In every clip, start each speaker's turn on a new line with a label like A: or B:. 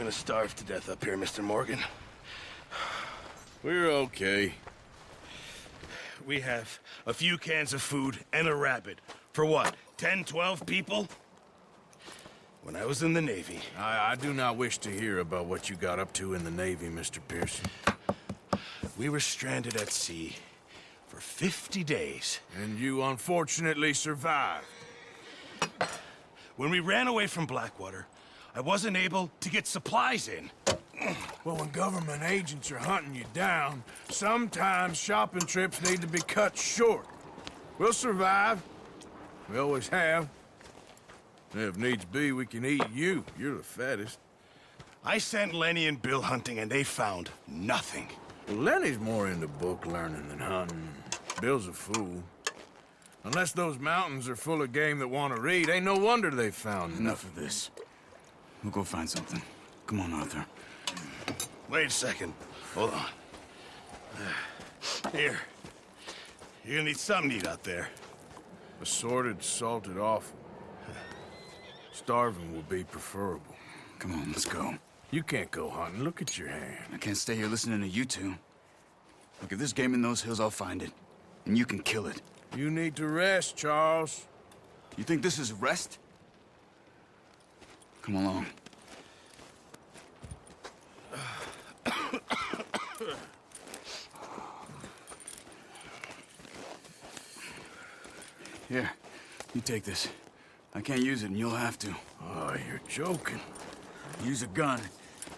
A: gonna starve to death up here, Mr. Morgan.
B: We're okay.
A: We have a few cans of food and a rabbit. For what, 10, 12 people? When I was in the Navy...
B: I do not wish to hear about what you got up to in the Navy, Mr. Pearson.
A: We were stranded at sea for 50 days.
B: And you unfortunately survived.
A: When we ran away from Blackwater, I wasn't able to get supplies in.
B: Well, when government agents are hunting you down, sometimes shopping trips need to be cut short. We'll survive. We always have. And if needs be, we can eat you. You're the fattest.
A: I sent Lenny and Bill hunting, and they found nothing.
B: Well, Lenny's more into book learning than hunting. Bill's a fool. Unless those mountains are full of game that want to read, ain't no wonder they found
C: Enough of this. We'll go find something. Come on, Arthur.
A: Wait a second. Hold on. Here. You're gonna need something to eat out there.
B: Assorted, salted offal. Starving will be preferable.
C: Come on, let's go.
B: You can't go hunting. Look at your hand.
C: I can't stay here listening to you two. Look, if there's game in those hills, I'll find it. And you can kill it.
B: You need to rest, Charles.
C: You think this is rest? Come along. Here, you take this. I can't use it, and you'll have to.
B: Oh, you're joking.
C: Use a gun,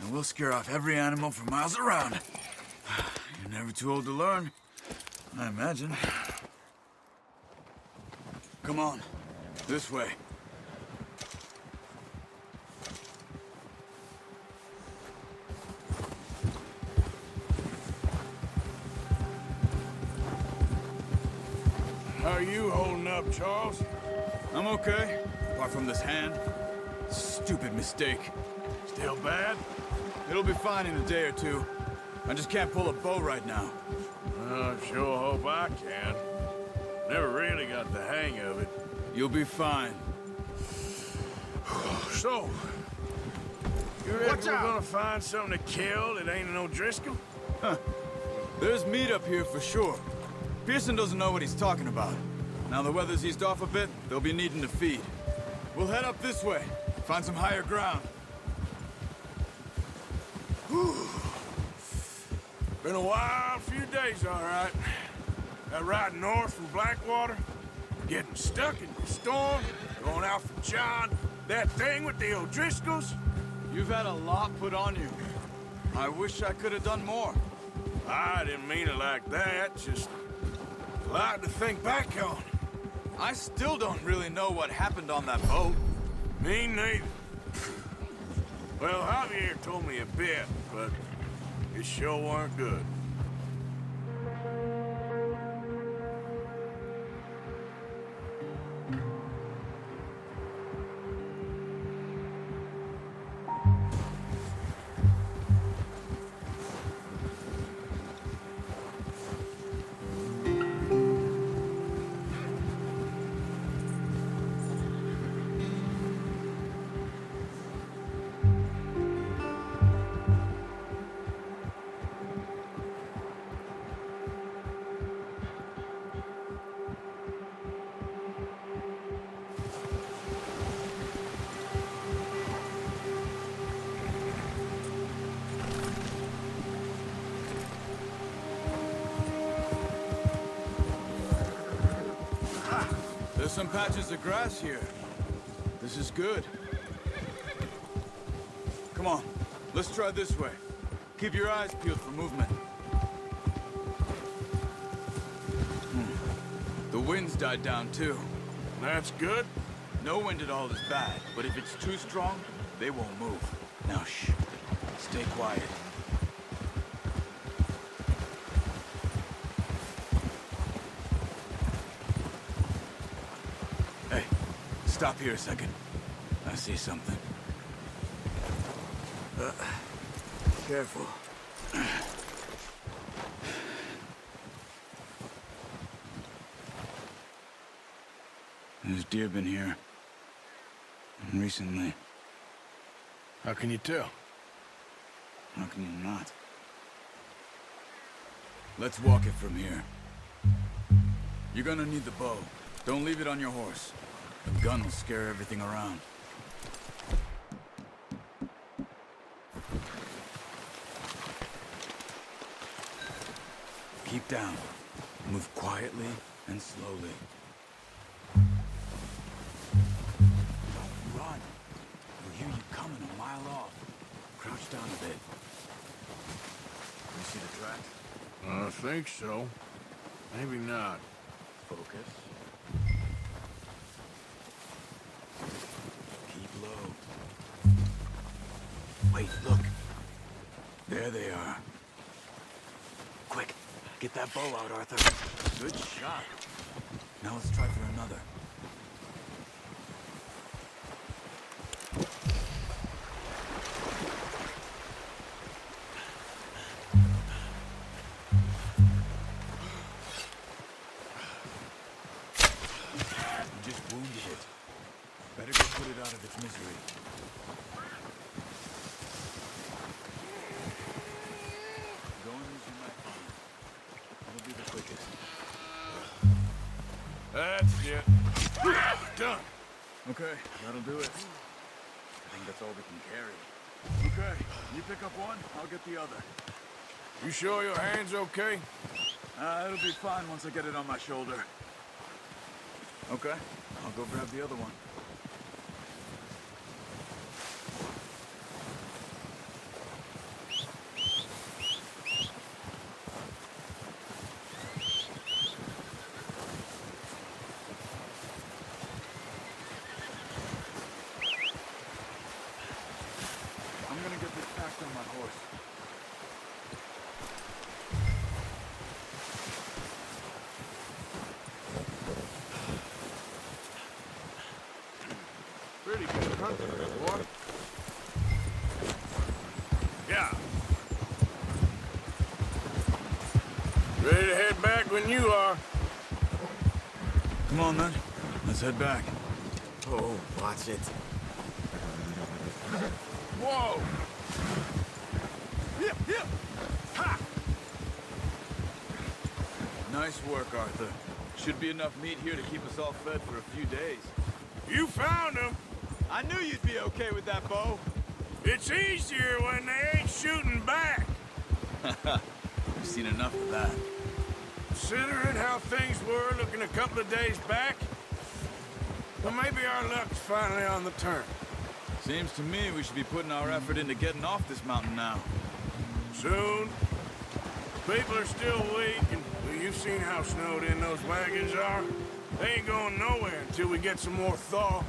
C: and we'll scare off every animal for miles around. You're never too old to learn, I imagine. Come on, this way.
B: How are you holding up, Charles?
C: I'm okay, apart from this hand. Stupid mistake.
B: Still bad?
C: It'll be fine in a day or two. I just can't pull a bow right now.
B: I sure hope I can. Never really got the hang of it.
C: You'll be fine.
B: So, you reckon we're gonna find something to kill that ain't an O'Driscoll?
C: There's meat up here for sure. Pearson doesn't know what he's talking about. Now the weather's eased off a bit, they'll be needing to feed. We'll head up this way, find some higher ground.
B: Been a wild few days, all right. That ride north from Blackwater, getting stuck in the storm, going out for John, that thing with the O'Driscolls.
C: You've had a lot put on you. I wish I could have done more.
B: I didn't mean it like that, just a lot to think back on.
C: I still don't really know what happened on that boat.
B: Me neither. Well, Javier told me a bit, but it sure weren't good.
C: There's some patches of grass here. This is good. Come on, let's try this way. Keep your eyes peeled for movement. The wind's died down too.
B: That's good.
C: No wind at all is bad, but if it's too strong, they won't move. Now shh, stay quiet. Hey, stop here a second. I see something. Careful. There's deer been here. Recently.
B: How can you tell?
C: How can you not? Let's walk it from here. You're gonna need the bow. Don't leave it on your horse. The gun will scare everything around. Keep down. Move quietly and slowly. Don't run. We'll hear you coming a mile off. Crouch down a bit. You see the tracks?
B: I think so. Maybe not.
C: Focus. Keep low. Wait, look. There they are. Quick, get that bow out, Arthur. Good shot. Now let's try for another. You just wounded it. Better go put it out of its misery. Go and use your knife on it. That'll be the quickest.
B: That's it. Done.
C: Okay, that'll do it. I think that's all we can carry. Okay, you pick up one, I'll get the other.
B: You sure your hand's okay?
C: It'll be fine once I get it on my shoulder. Okay, I'll go grab the other one. I'm gonna get this packed on my horse.
B: Pretty good hunting, boy. Yeah. Ready to head back when you are.
C: Come on then, let's head back.
D: Oh, watch it.
B: Whoa! Yep, yep! Ha!
C: Nice work, Arthur. Should be enough meat here to keep us all fed for a few days.
B: You found him!
C: I knew you'd be okay with that bow.
B: It's easier when they ain't shooting back.
C: We've seen enough of that.
B: Considering how things were looking a couple of days back, well, maybe our luck's finally on the turn.
C: Seems to me we should be putting our effort into getting off this mountain now.
B: Soon. People are still weak, and well, you've seen how snowed in those wagons are. They ain't going nowhere until we get some more thaw.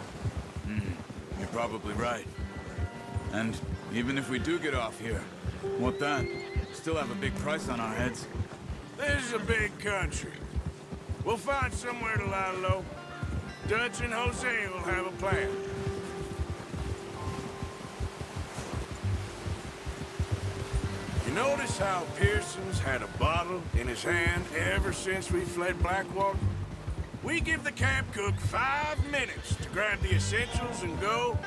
C: You're probably right. And even if we do get off here, what then? Still have a big price on our heads.
B: This is a big country. We'll find somewhere to lie low. Dutch and Jose will have a plan. You notice how Pearson's had a bottle in his hand ever since we fled Blackwater? We give the camp cook 5 minutes to grab the essentials and go,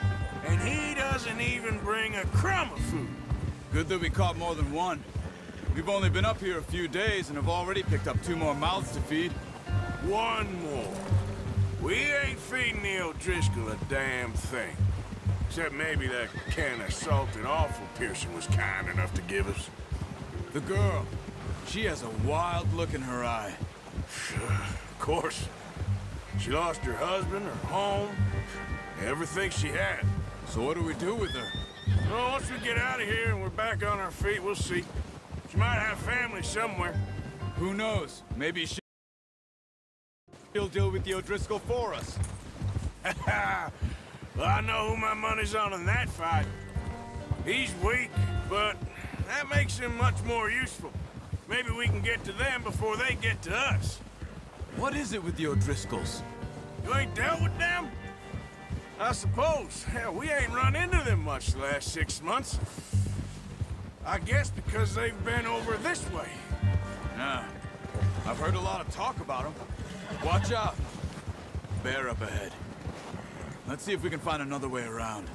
B: and he doesn't even bring a crumb of food.
C: Good that we caught more than one. We've only been up here a few days and have already picked up 2 more mouths to feed.
B: One more. We ain't feeding the O'Driscoll a damn thing. Except maybe that can of salted offal Pearson was kind enough to give us.
C: The girl. She has a wild look in her eye.
B: Of course. She lost her husband, her home, everything she had.
C: So what do we do with her?
B: Well, once we get out of here and we're back on our feet, we'll see. She might have family somewhere.
C: Who knows? Maybe she'll deal with the O'Driscoll for us.
B: Well, I know who my money's on in that fight. He's weak, but that makes him much more useful. Maybe we can get to them before they get to us.
C: What is it with the O'Driscolls?
B: You ain't dealt with them? I suppose. Hell, we ain't run into them much the last 6 months. I guess because they've been over this way.
C: Nah. I've heard a lot of talk about them. Watch out. Bear up ahead. Let's see if we can find another way around.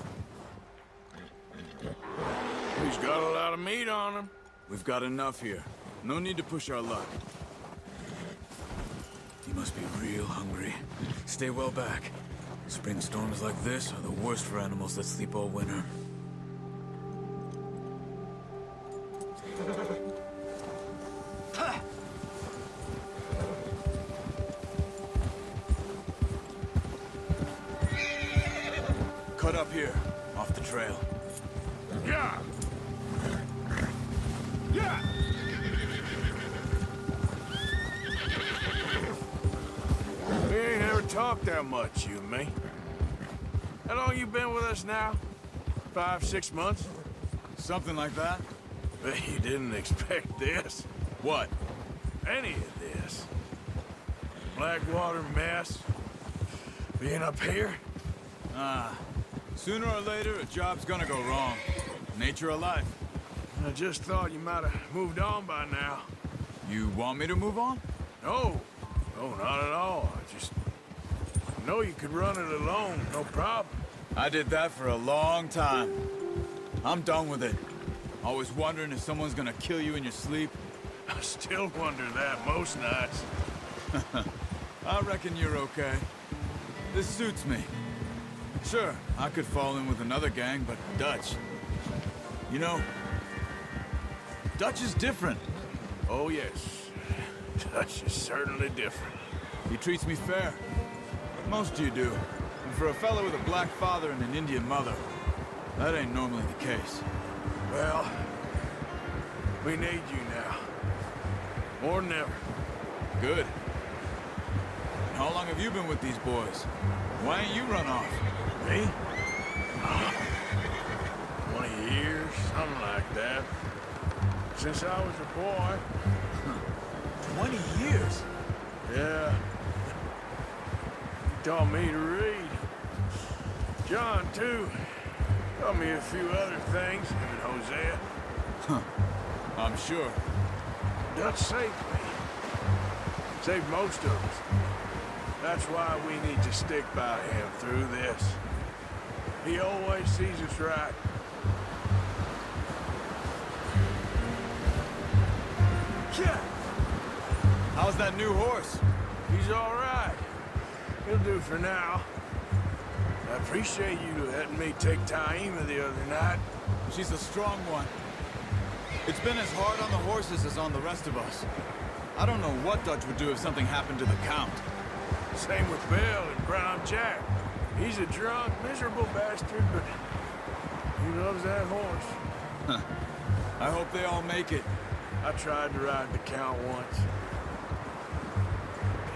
B: We He's got a lot of meat on him.
C: We've got enough here. No need to push our luck. He must be real hungry. Stay well back. Spring storms like this are the worst for animals that sleep all winter. Cut up here, off the trail.
B: Yeah! Yeah! We ain't ever talked that much, you and me. How long you been with us now? 5, 6 months?
C: Something like that?
B: Bet you didn't expect this.
C: What?
B: Any of this. Blackwater mess. Being up here?
C: Sooner or later, a job's gonna go wrong. Nature of life.
B: I just thought you might have moved on by now.
C: You want me to move on?
B: No. No, not at all. I just know you could run it alone, no problem.
C: I did that for a long time. I'm done with it. Always wondering if someone's gonna kill you in your sleep.
B: I still wonder that most nights.
C: I reckon you're okay. This suits me. Sure, I could fall in with another gang, but Dutch... You know, Dutch is different.
B: Oh, yes. Dutch is certainly different.
C: He treats me fair. Most of you do. And for a fellow with a black father and an Indian mother, that ain't normally the case.
B: Well, we need you now. More than ever.
C: Good. How long have you been with these boys? Why ain't you run off?
B: Me? 20 years, something like that. Since I was a boy.
C: 20 years?
B: Yeah. He taught me to read. John, too. Taught me a few other things, him and Hosea.
C: I'm sure.
B: Dutch saved me. Saved most of us. That's why we need to stick by him through this. He always sees us right. Yeah.
C: How's that new horse?
B: He's all right. He'll do for now. I appreciate you letting me take Taima the other night.
C: She's a strong one. It's been as hard on the horses as on the rest of us. I don't know what Dutch would do if something happened to the Count.
B: Same with Bill and Brown Jack. He's a drunk, miserable bastard, but he loves that horse.
C: I hope they all make it.
B: I tried to ride the Count once.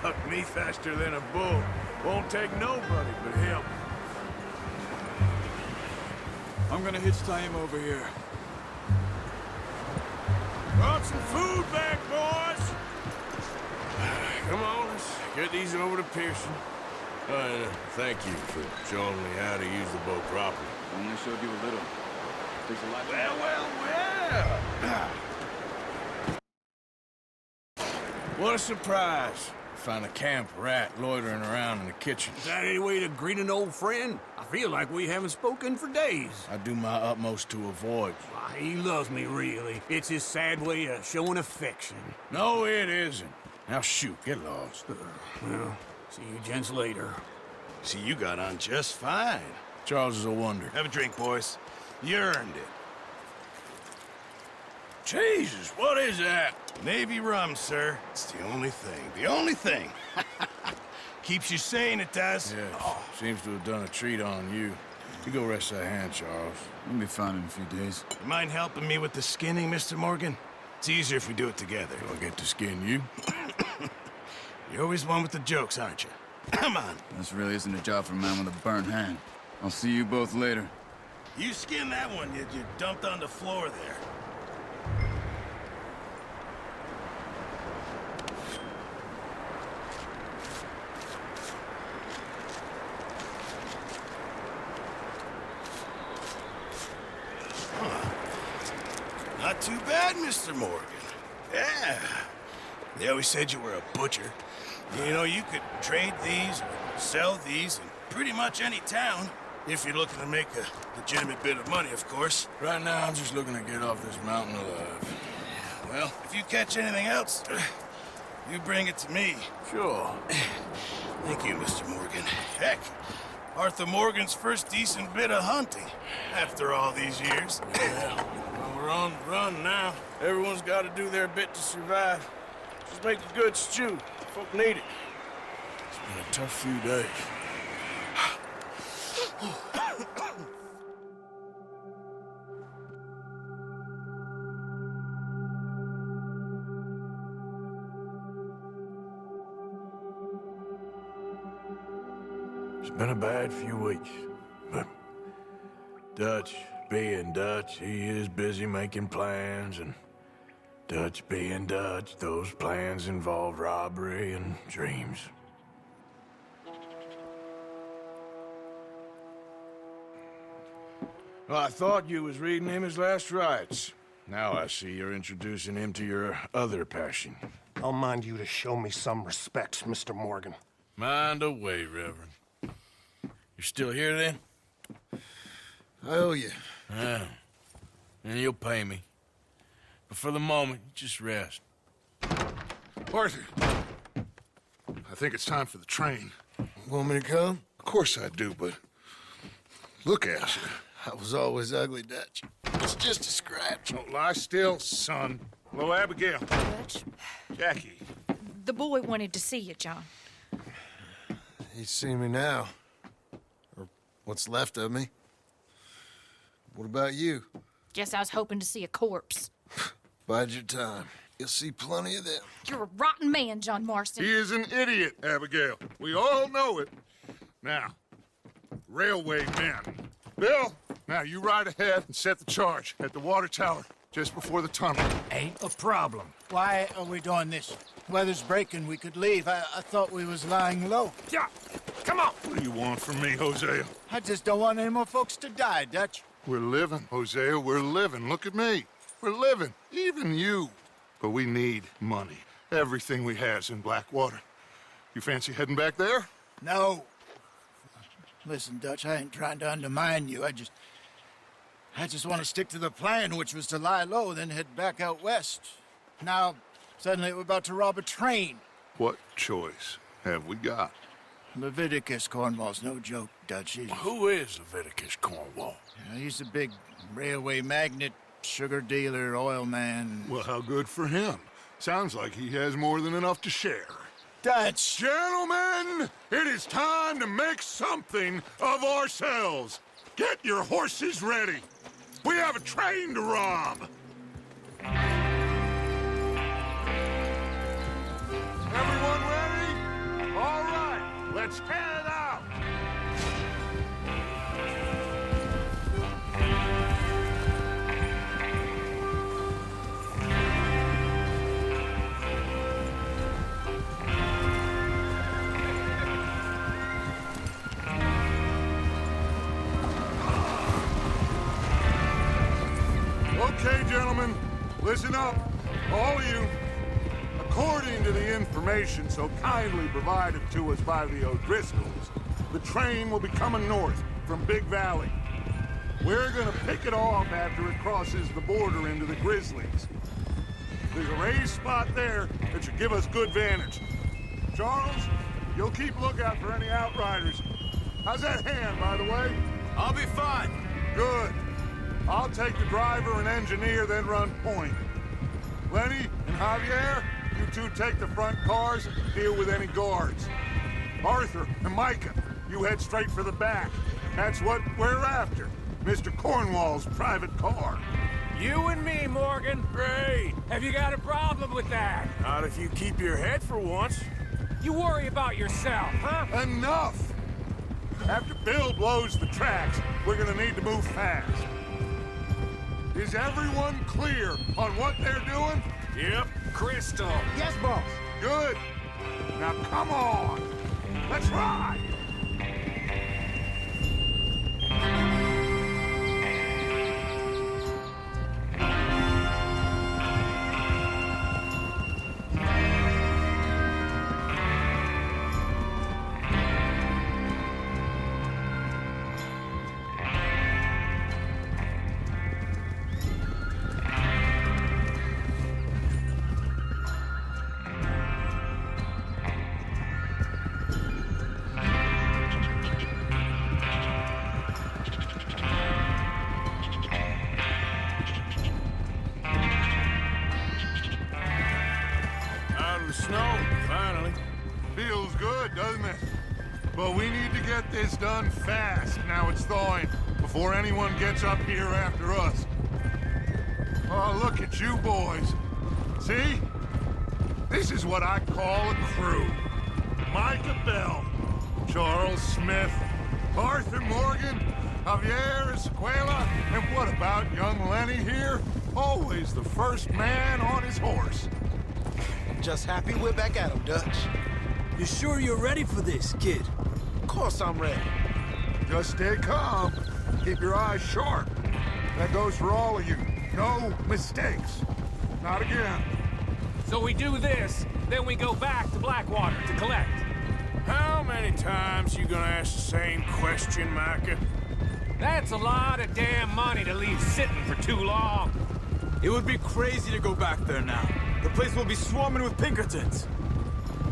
B: Bucked me faster than a bull. Won't take nobody but him.
C: I'm gonna hitch Taima over here.
B: Brought some food back, boys! Come on, let's get these over to Pearson. Thank you for showing me how to use the boat properly.
E: I only showed you a little. There's a lot.
B: Well. What a surprise. Found a camp rat loitering around in the kitchen.
D: Is that any way to greet an old friend? I feel like we haven't spoken for days.
B: I do my utmost to avoid.
D: Why, he loves me, really. It's his sad way of showing affection.
B: No, it isn't. Now shoot, get lost.
D: Well, see you gents later.
A: See, you got on just fine.
B: Charles is a wonder.
A: Have a drink, boys. You earned it.
B: Jesus, what is that?
A: Navy rum, sir. It's the only thing. The only thing. Keeps you sane, it does.
B: Yeah, seems to have done a treat on you. You go rest that hand, Charles.
C: We'll be fine in a few days.
A: You mind helping me with the skinning, Mr. Morgan? It's easier if we do it together.
B: Do I get to skin you?
A: You're always one with the jokes, aren't you? Come on.
E: This really isn't a job for a man with a burnt hand. I'll see you both later.
A: You skin that one you dumped on the floor there. Not too bad, Mr. Morgan. Yeah. They always said you were a butcher. You know, you could trade these, or sell these in pretty much any town. If you're looking to make a legitimate bit of money, of course.
B: Right now, I'm just looking to get off this mountain alive.
A: Well, if you catch anything else, you bring it to me.
B: Sure.
A: Thank you, Mr. Morgan. Heck, Arthur Morgan's first decent bit of hunting after all these years.
B: Yeah. Well, we're on the run now. Everyone's got to do their bit to survive. Just make a good stew. Folk need it. It's been a tough few days. It's been a bad few weeks, but Dutch being Dutch, he is busy making plans, and Dutch being Dutch, those plans involve robbery and dreams. Well, I thought you was reading him his last rites. Now I see you're introducing him to your other passion.
F: I'll mind you to show me some respect, Mr. Morgan.
B: Mind away, Reverend. You're still here, then?
G: I owe you.
B: Yeah. And you'll pay me. But for the moment, just rest.
G: Arthur, I think it's time for the train.
F: Want me to come?
G: Of course I do, but look at you.
F: I was always ugly, Dutch. It's just a scratch.
G: Don't lie still, son. Hello, Abigail.
H: Dutch,
G: Jackie.
H: the boy wanted to see you, John.
F: He's seen me now. Or what's left of me. What about you?
H: Guess I was hoping to see a corpse.
F: Bide your time. You'll see plenty of them.
H: You're a rotten man, John Marston.
G: He is an idiot, Abigail. We all know it. Now, railway men. Bill, now you ride ahead and set the charge at the water tower just before the tunnel.
I: Ain't a problem. Why are we doing this? Weather's breaking. We could leave. I thought we was lying low.
G: Yeah, come on. What do you want from me, Hosea?
I: I just don't want any more folks to die, Dutch.
G: We're living, Hosea. We're living. Look at me. We're living. Even you. But we need money. Everything we has in Blackwater. You fancy heading back there?
I: No. Listen, Dutch, I ain't trying to undermine you. I just want to stick to the plan, which was to lie low, then head back out west. Now, suddenly we're about to rob a train.
G: What choice have we got?
I: Leviticus Cornwall's no joke, Dutch.
B: Who is Leviticus Cornwall?
I: He's a big railway magnate, sugar dealer, oil man.
G: Well, how good for him. Sounds like he has more than enough to share.
I: Dutch!
G: Gentlemen, it is time to make something of ourselves. Get your horses ready. We have a train to rob. Everyone ready? All right, let's head out. Okay, gentlemen, listen up, all of you. According to the information so kindly provided to us by the O'Driscolls, the train will be coming north from Big Valley. We're gonna pick it off after it crosses the border into the Grizzlies. There's a raised spot there that should give us good vantage. Charles, you'll keep lookout for any outriders. How's that hand, by the way?
D: I'll be fine.
G: Good. I'll take the driver and engineer, then run point. Lenny and Javier, you two take the front cars and deal with any guards. Arthur and Micah, you head straight for the back. That's what we're after. Mr. Cornwall's private car.
D: You and me, Morgan.
B: Great.
D: Have you got a problem with that?
B: Not if you keep your head for once.
D: You worry about yourself, huh?
G: Enough! After Bill blows the tracks, we're gonna need to move fast. Is everyone clear on what they're doing?
B: Yep.
D: Crystal.
I: Yes, boss.
G: Good. Now come on. Let's ride.
B: the snow, finally.
G: Feels good, doesn't it? But we need to get this done fast, now it's thawing, before anyone gets up here after us. Oh, look at you boys. See? This is what I call a crew. Micah Bell, Charles Smith, Arthur Morgan, Javier Escuela, and what about young Lenny here? Always the first man on his horse.
J: Just happy we're back at 'em, Dutch.
D: You sure you're ready for this, kid?
J: Of course I'm ready.
G: Just stay calm. Keep your eyes sharp. That goes for all of you. No mistakes. Not again.
K: So we do this, then we go back to Blackwater to collect.
B: How many times you gonna ask the same question, Micah?
K: That's a lot of damn money to leave sitting for too long.
C: It would be crazy to go back there now. The place will be swarming with Pinkertons.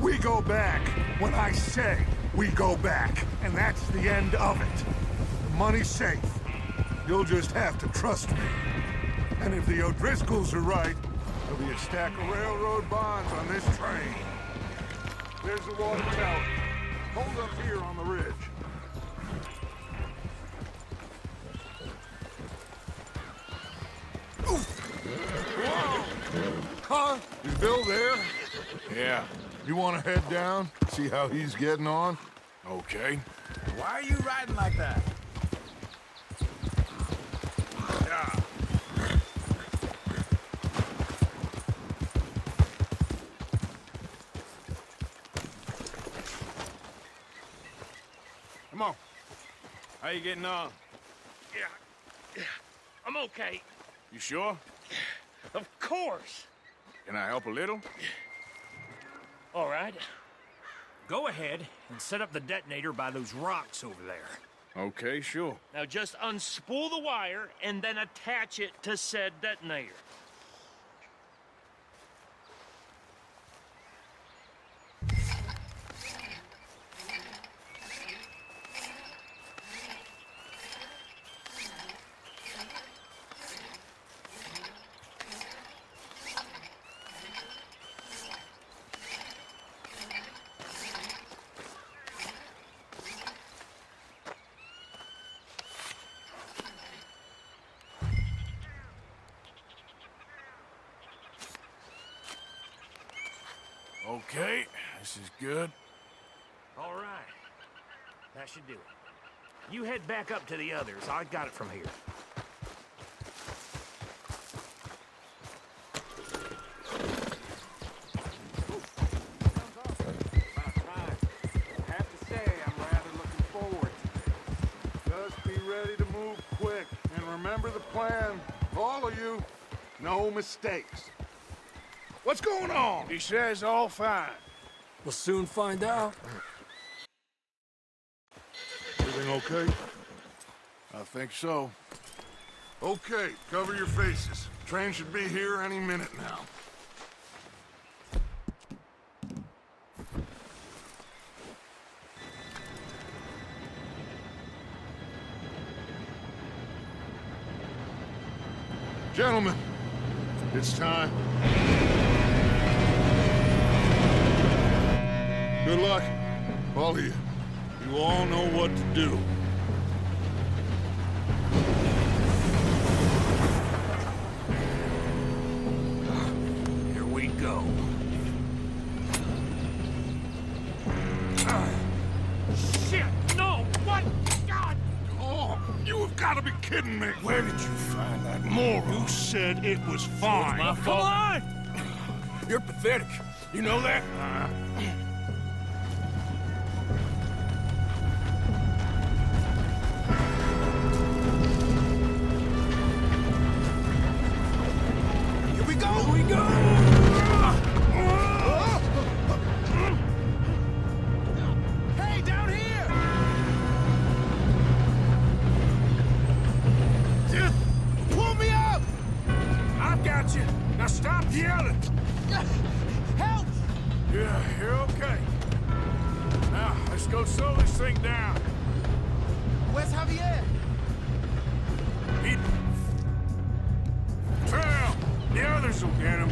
G: We go back when I say we go back, and that's the end of it. The money's safe. You'll just have to trust me. And if the O'Driscolls are right, there'll be a stack of railroad bonds on this train. There's the water tower. Hold up here on the ridge. Whoa! Huh? Is Bill there?
B: Yeah,
G: You want to head down? See how he's getting on?
B: okay.
J: Why are you riding like that?
B: Yeah. Come on. How you getting on?
A: Yeah, I'm okay.
B: You sure?
A: Of course.
B: Can I help a little?
K: All right. Go ahead and set up the detonator by those rocks over there.
B: Okay, sure.
K: Now just unspool the wire and then attach it to said detonator.
B: Okay, this is good.
K: All right. That should do it. You head back up to the others. I got it from here.
G: I have to say, I'm rather looking forward to it. Just be ready to move quick. And remember the plan. All of you, no mistakes. What's going on?
B: He says all fine.
D: We'll soon find out.
G: Everything okay?
B: I think so.
G: Okay, cover your faces. Train should be here any minute now. Gentlemen, it's time. Good luck, all of you. You all know what to do.
K: Here we go. Shit! No! What? God!
G: Oh, you have got to be kidding me.
B: Where did you find that moron?
G: You said it was fine.
K: My fault.
B: Come on! You're pathetic. You know that?
J: Here we go!
B: Here we go!
J: Hey, down here! Pull me up!
B: I've got you. Now stop yelling.
J: Help!
B: Yeah, you're okay. Now, let's go slow this thing down.
J: Where's Javier?
B: He... Phil! The others will get him.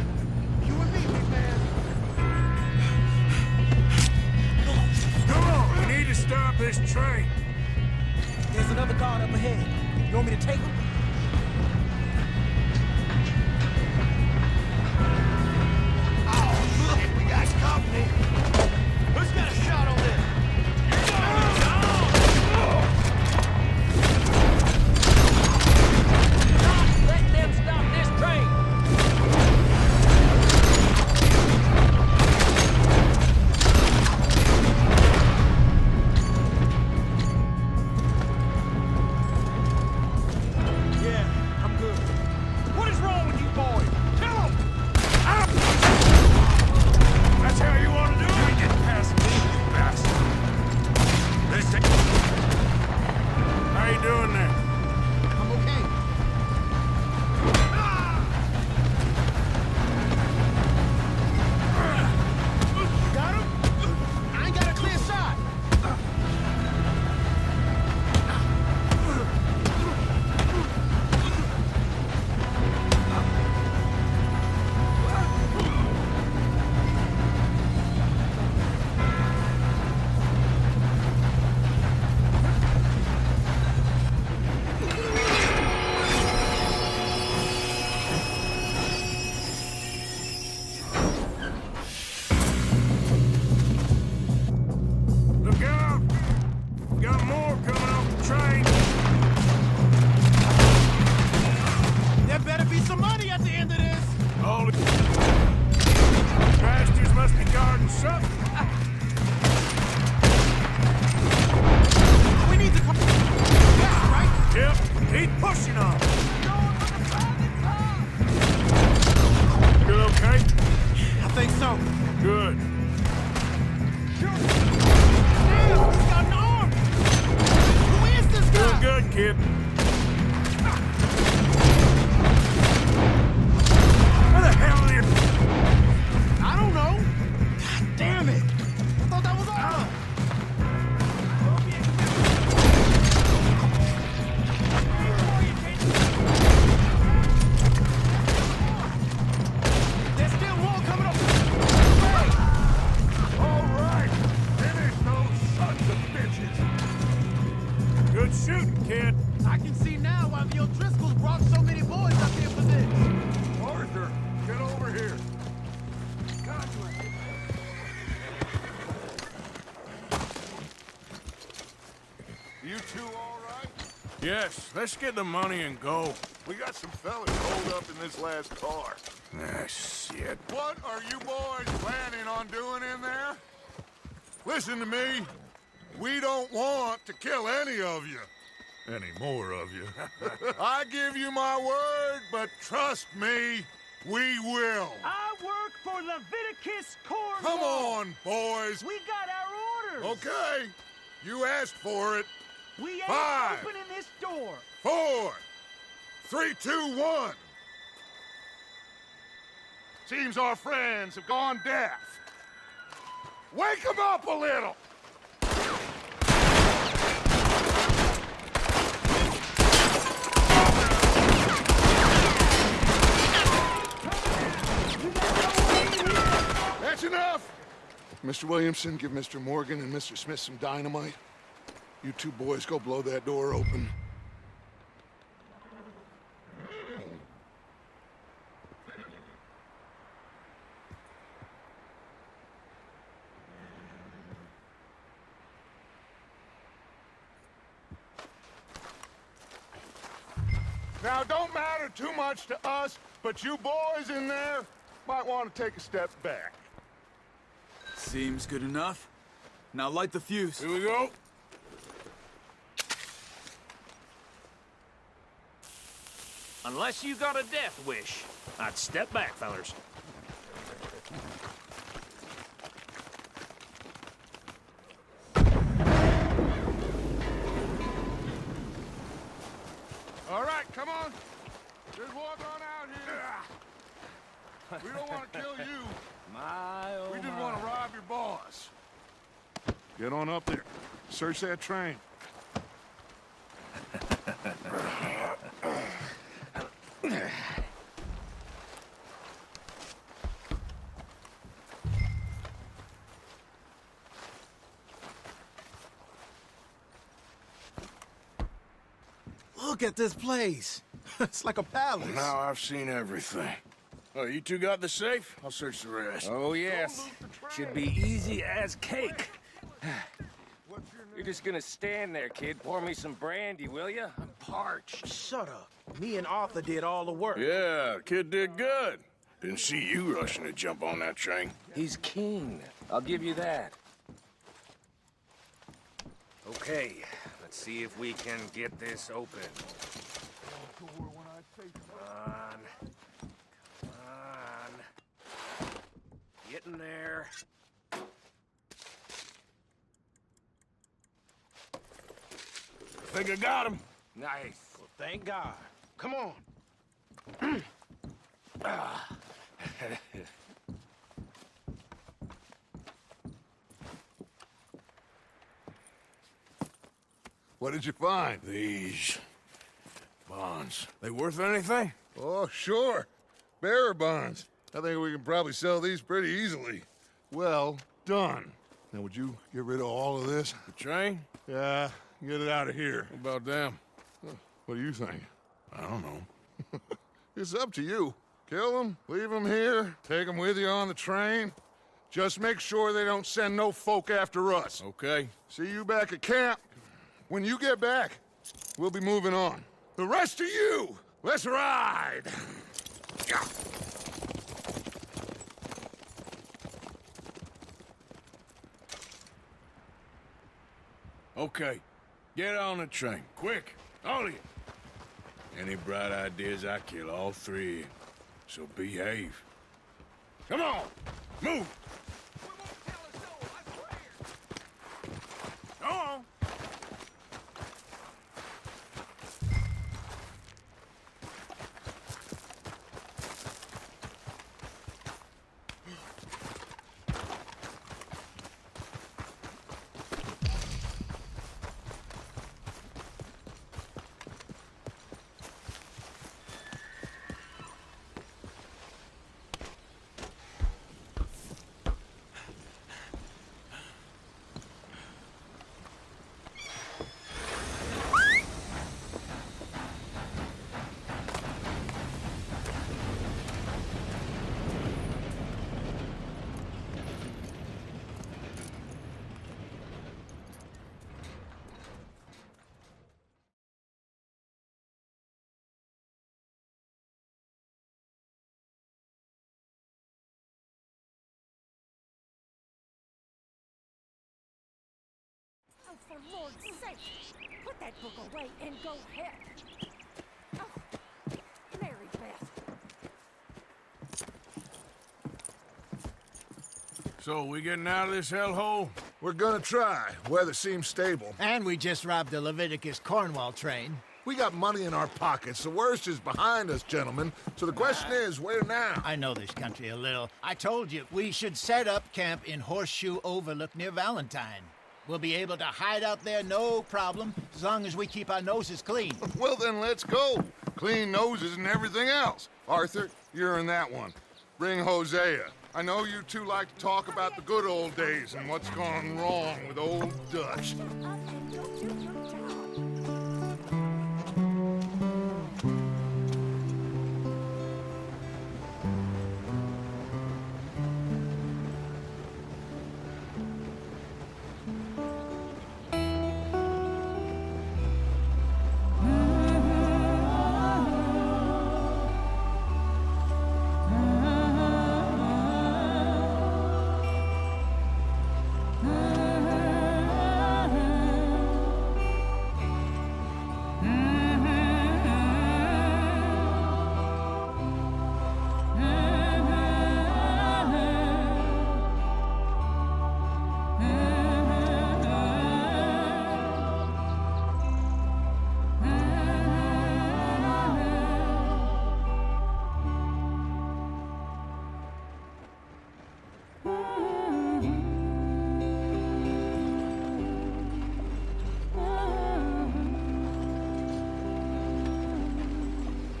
J: You and me, big man.
B: this train.
J: There's another guard up ahead. You want me to take him?
C: Oh, shit, we got company. Who's got a shot on this?
K: Let them stop this train!
J: Yeah, I'm good.
K: What is wrong with you boys? Kill them!
B: That's how you want to do it?
A: Get past me, you bastard! Listen.
B: How you doing there?
J: I'm okay. Got him? I ain't got a clear shot.
B: Look out! Got more coming off the train.
J: There better be some money at the end of this.
B: Holy... Bastards must be guarding something.
J: We need to come. Yeah, right?
B: Yep, keep pushing on. You okay?
J: I think so.
B: Good.
J: Damn, he's got an arm. Who is this
B: Doing
J: guy?
B: good, kid. Where the hell are you?
J: I don't know. God damn it. I thought that was all. There's still more coming up.
G: All right, finish those sons of bitches.
B: Good shooting, kid.
J: I can see now why the O'Driscolls brought so many boys up here for this.
G: Arthur, get over here. You two all right?
B: Yes, let's get the money and go.
G: We got some fellas holed up in this last car.
B: Ah, shit.
G: What are you boys planning on doing in there? Listen to me. We don't want to kill any of you. Any more of you. I give you my word, but trust me, we will.
K: I work for Leviticus Corps.
G: Come on, boys.
K: We got our orders.
G: Okay. You asked for it.
K: We ain't
G: 5,
K: opening this door.
G: 4, 3, 2, 1. Seems our friends have gone deaf. Wake them up a little. That's enough. Mr. Williamson, give Mr. Morgan and Mr. Smith some dynamite. You two boys go blow that door open. Now, it don't matter too much to us, but you boys in there might want to take a step back.
E: Seems good enough. Now light the fuse.
B: Here we go.
K: Unless you got a death wish, I'd step back, fellers.
G: All right, come on. Just walk on out here. We don't want to kill you. We just want to rob your boss. Get on up there. Search that train.
D: Look at this place. It's like a palace.
B: Now I've seen everything. Oh, you two got the safe? I'll search the rest.
K: Oh, yes. Should be easy as cake. You're just gonna stand there, kid. Pour me some brandy, will ya? I'm parched.
J: Shut up. Me and Arthur did all the work.
B: Yeah, kid did good. Didn't see you rushing to jump on that train.
K: He's keen. I'll give you that. Okay, let's see if we can get this open. Come on. Come on. Get in there.
B: Think I got him.
K: Nice.
J: Well, thank God. Come on.
G: What did you find?
B: These bonds. They worth anything?
G: Oh, sure. Bearer bonds. I think we can probably sell these pretty easily. Well done. Now, would you get rid of all of this?
B: The train?
G: Yeah, get it out of here.
B: What about them?
G: What do you think?
B: I don't know.
G: It's up to you. Kill them, leave them here, take them with you on the train. Just make sure they don't send no folk after us.
B: Okay.
G: See you back at camp. When you get back, we'll be moving on. The rest of you, let's ride! Yeah.
B: Okay. Get on the train. Quick. All of you. Any bright ideas, I kill all three. So behave. Come on! Move! Go on!
L: Oh, for Lord's sake! Put that book away and go ahead. Oh, Mary Beth.
B: So, we getting out of this hellhole?
G: We're gonna try. Weather seems stable.
I: And we just robbed the Leviticus Cornwall train.
G: We got money in our pockets. The worst is behind us, gentlemen. So the question is, where now?
I: I know this country a little. I told you, we should set up camp in Horseshoe Overlook near Valentine. We'll be able to hide out there, no problem, as long as we keep our noses clean.
G: Well, then let's go. Clean noses and everything else. Arthur, you're in that one. Bring Hosea. I know you two like to talk about the good old days and what's gone wrong with old Dutch.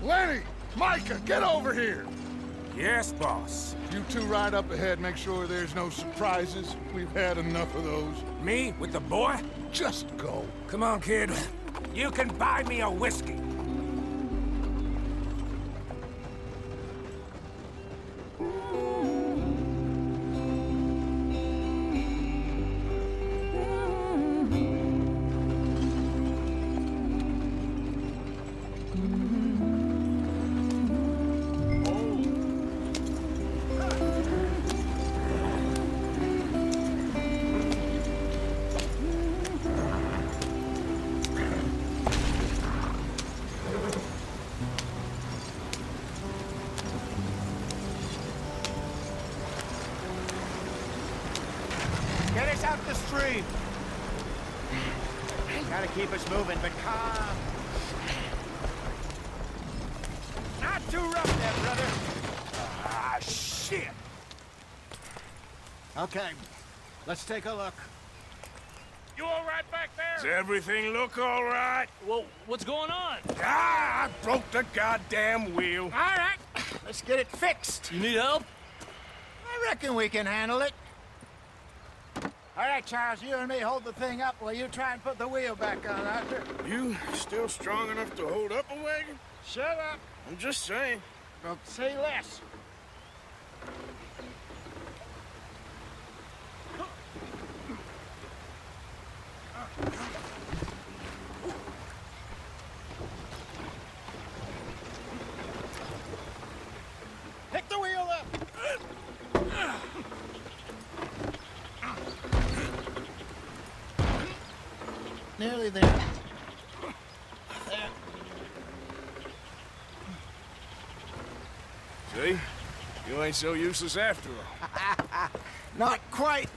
G: Lenny! Micah, get over here!
K: Yes, boss.
G: You two ride up ahead, make sure there's no surprises. We've had enough of those.
K: Me with the boy?
G: Just go.
K: Come on, kid. You can buy me a whiskey.
I: Get us out the stream. Gotta keep us moving, but calm. Not too rough there, brother.
B: Ah, shit.
I: Okay, let's take a look.
K: You all right back
B: Does
K: there?
B: everything look all right?
K: Well, what's going on?
B: Ah, I broke the goddamn wheel.
I: All right, let's get it fixed.
K: You need help?
I: I reckon we can handle it. All right, Charles, you and me hold the thing up while you try and put the wheel back on, Arthur.
B: You still strong enough to hold up a wagon?
I: Shut up.
B: I'm just saying.
I: Well, say less. Pick the wheel up. Nearly there. There.
B: See? You ain't so useless after all.
I: Not quite.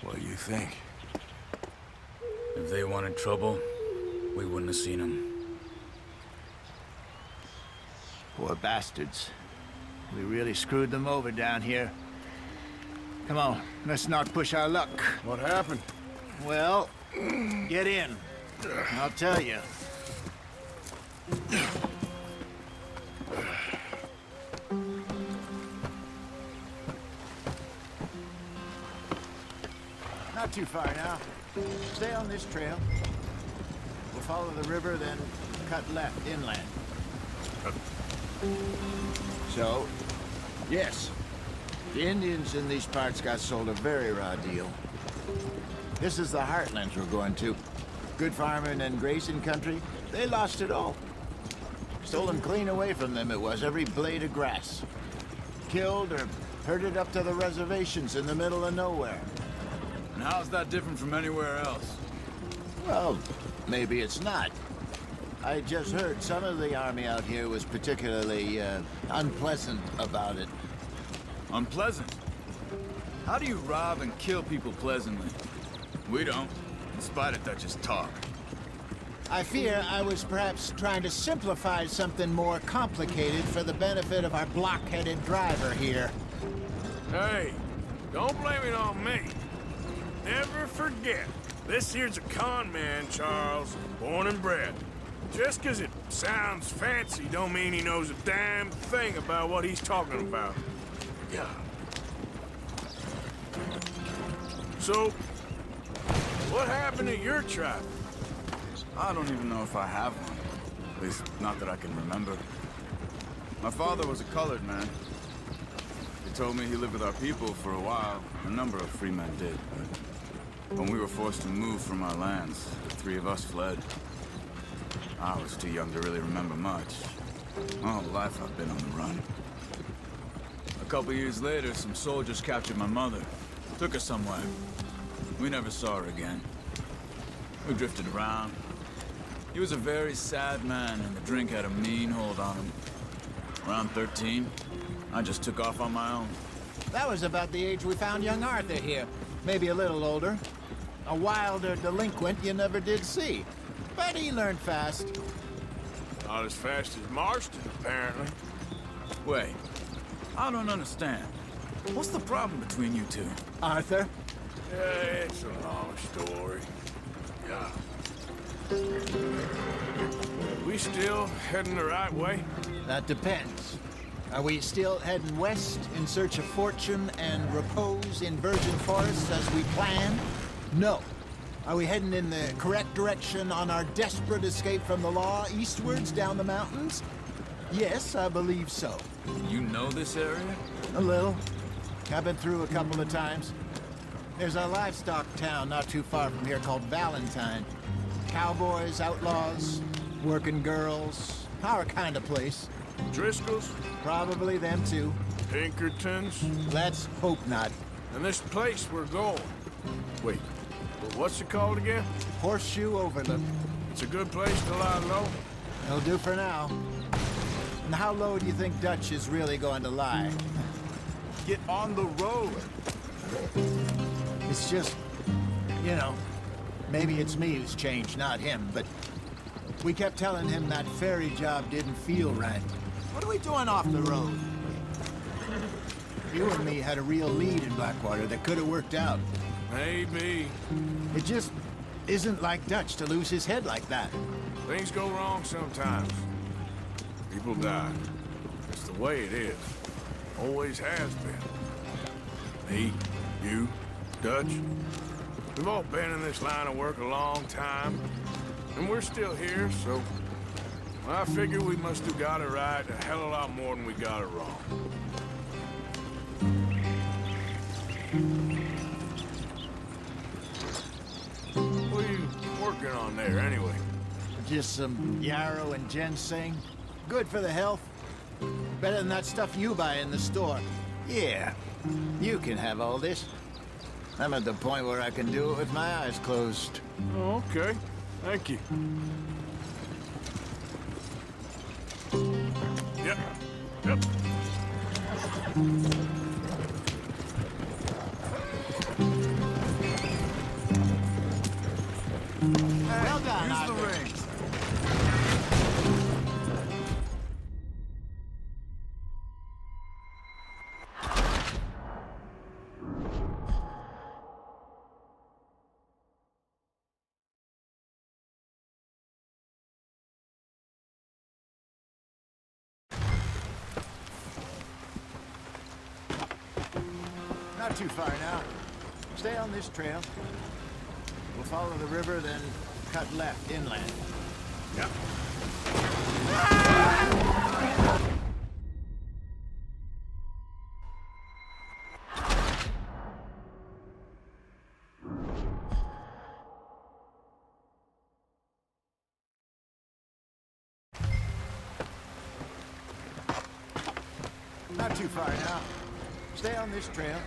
B: What do you think?
C: If they wanted trouble, we wouldn't have seen them.
I: Poor bastards. We really screwed them over down here. Come on, let's not push our luck.
B: What happened?
I: Well, get in. I'll tell you. Not too far now. Stay on this trail. We'll follow the river, then cut left inland. So, yes, the Indians in these parts got sold a very raw deal. This is the heartlands we're going to. Good farming and grazing country, they lost it all. Stolen clean away from them it was, every blade of grass. Killed or herded up to the reservations in the middle of nowhere.
E: And how's that different from anywhere else?
I: Well, maybe it's not. I just heard some of the army out here was particularly, unpleasant about it.
E: Unpleasant? How do you rob and kill people pleasantly? We don't, in spite of Dutch's talk.
I: I fear I was perhaps trying to simplify something more complicated for the benefit of our block-headed driver here.
B: Hey, don't blame it on me. Never forget, this here's a con man, Charles, born and bred. Just 'cause it sounds fancy don't mean he knows a damn thing about what he's talking about. Yeah. So, what happened to your tribe?
E: I don't even know if I have one. At least, not that I can remember. My father was a colored man. He told me he lived with our people for a while. A number of free men did, but when we were forced to move from our lands, the three of us fled. I was too young to really remember much. All life I've been on the run. A couple years later, some soldiers captured my mother. Took her somewhere. We never saw her again. We drifted around. He was a very sad man, and the drink had a mean hold on him. Around 13, I just took off on my own.
I: That was about the age we found young Arthur here. Maybe a little older. A wilder delinquent you never did see. But he learned fast.
B: Not as fast as Marston, apparently.
E: Wait, I don't understand. What's the problem between you two?
I: Arthur?
B: Yeah, it's a long story. Yeah. We still heading the right way?
I: That depends. Are we still heading west in search of fortune and repose in virgin forests as we planned? No. Are we heading in the correct direction on our desperate escape from the law eastwards down the mountains? Yes, I believe so.
E: You know this area?
I: A little. I've been through a couple of times. There's a livestock town not too far from here called Valentine. Cowboys, outlaws, working girls, our kind of place.
B: Driscoll's?
I: Probably them too.
B: Pinkertons?
I: Let's hope not.
B: And this place we're going. Wait, What's it called again?
I: Horseshoe Overlook.
B: It's a good place to lie low.
I: It'll do for now. And how low do you think Dutch is really going to lie?
E: Get on the road.
I: It's just, you know, maybe it's me who's changed, not him, but we kept telling him that ferry job didn't feel right. What are we doing off the road? You and me had a real lead in Blackwater that could have worked out.
B: Maybe.
I: It just isn't like Dutch to lose his head like that.
B: Things go wrong sometimes. People die. It's the way it is. Always has been. Me, you, Dutch. We've all been in this line of work a long time. And we're still here, so... I figure we must have got it right a hell of a lot more than we got it wrong. What are you working on there, anyway?
I: Just some yarrow and ginseng. Good for the health. Better than that stuff you buy in the store. Yeah, you can have all this. I'm at the point where I can do it with my eyes closed.
B: Oh, okay. Thank you. Yep. Yep.
I: Well done,
E: Use the
I: Arthur.
E: rings.
I: Not too far now. Stay on this trail. We'll follow the river, then cut left inland.
B: Yep.
I: Not too far now. Stay on this trail.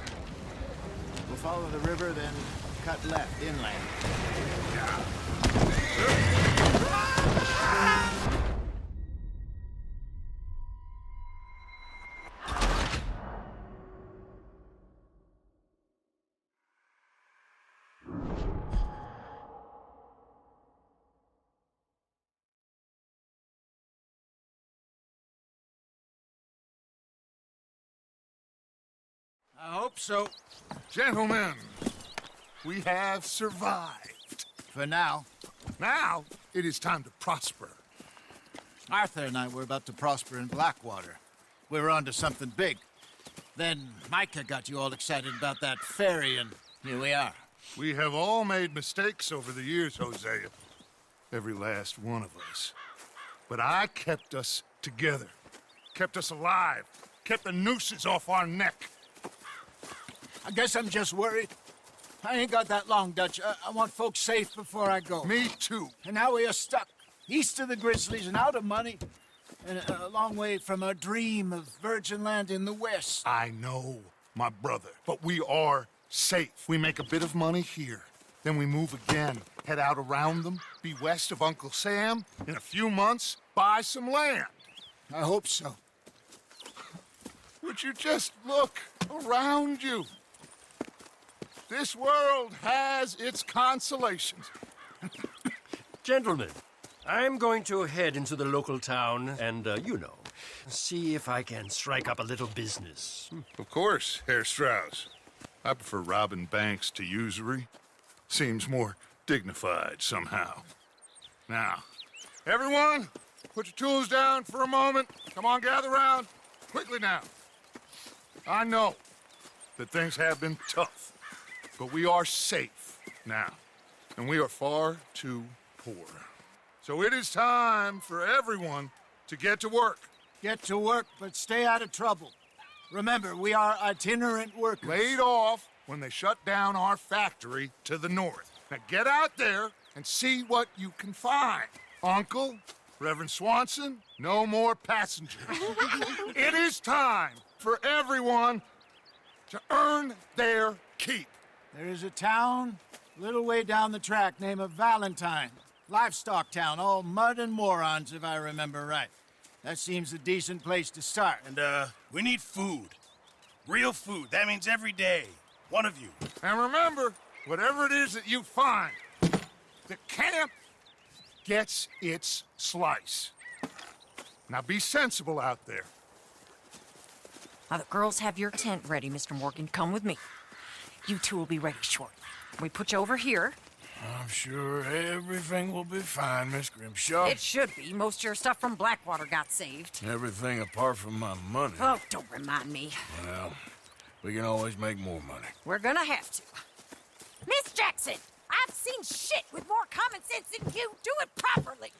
I: We'll follow the river, then cut left inland. I hope so.
G: Gentlemen, we have survived.
I: For now.
G: Now, it is time to prosper.
I: Arthur and I were about to prosper in Blackwater. We were onto something big. Then Micah got you all excited about that ferry, and here we are.
G: We have all made mistakes over the years, Hosea. Every last one of us. But I kept us together. Kept us alive. Kept the nooses off our neck.
I: I guess I'm just worried. I ain't got that long, Dutch. I want folks safe before I go.
G: Me too.
I: And now we are stuck east of the Grizzlies and out of money, and a long way from our dream of virgin land in the west.
G: I know, my brother, but we are safe. We make a bit of money here, then we move again, head out around them, be west of Uncle Sam. In a few months, buy some land.
I: I hope so.
G: Would you just look around you? This world has its consolations.
M: Gentlemen, I'm going to head into the local town and, you know, see if I can strike up a little business.
G: Of course, Herr Strauss. I prefer robbing banks to usury. Seems more dignified somehow. Now, everyone, put your tools down for a moment. Come on, gather round. Quickly now. I know that things have been tough, but we are safe now, and we are far too poor. So it is time for everyone to get to work.
I: Get to work, but stay out of trouble. Remember, we are itinerant workers.
G: Laid off when they shut down our factory to the north. Now get out there and see what you can find. Uncle, Reverend Swanson, no more passengers. It is time for everyone to earn their keep.
I: There is a town Little way down the track, name of Valentine. Livestock town, all mud and morons, if I remember right. That seems a decent place to start.
A: And, we need food. Real food. That means every day. One of you.
G: And remember, whatever it is that you find, the camp gets its slice. Now be sensible out there.
N: Now, the girls have your tent ready, Mr. Morgan. Come with me. You two will be ready shortly. We put you over here.
B: I'm sure everything will be fine, Miss Grimshaw.
N: It should be. Most of your stuff from Blackwater got saved.
B: Everything apart from my money.
N: Oh, don't remind me.
B: Well, we can always make more money.
N: We're gonna have to. Miss Jackson, I've seen shit with more common sense than you. Do it properly.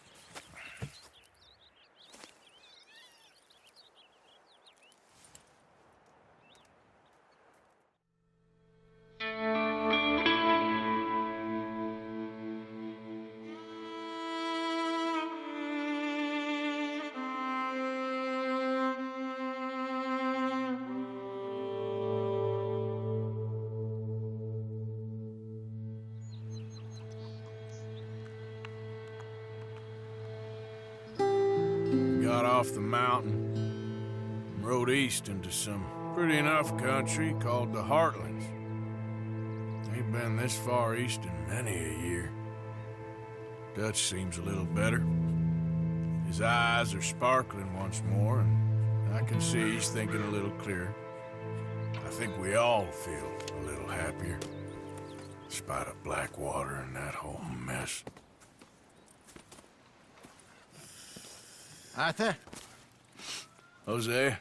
B: Got off the mountain, and rode east into some pretty enough country called the Heartlands. Ain't been this far east in many a year. Dutch seems a little better. His eyes are sparkling once more, and I can see he's thinking a little clearer. I think we all feel a little happier, in spite of Blackwater and that whole mess.
I: Arthur?
B: Jose?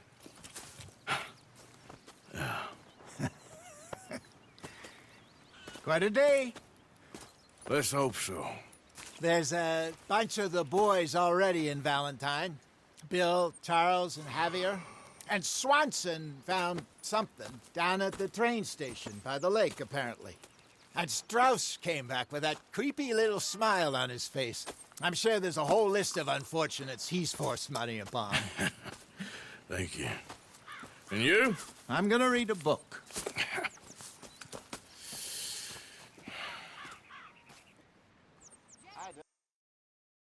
I: Quite a day.
B: Let's hope so.
I: There's a bunch of the boys already in Valentine. Bill, Charles, and Javier. And Swanson found something down at the train station by the lake, apparently. And Strauss came back with that creepy little smile on his face. I'm sure there's a whole list of unfortunates he's forced money upon.
B: Thank you. And you?
I: I'm gonna read a book.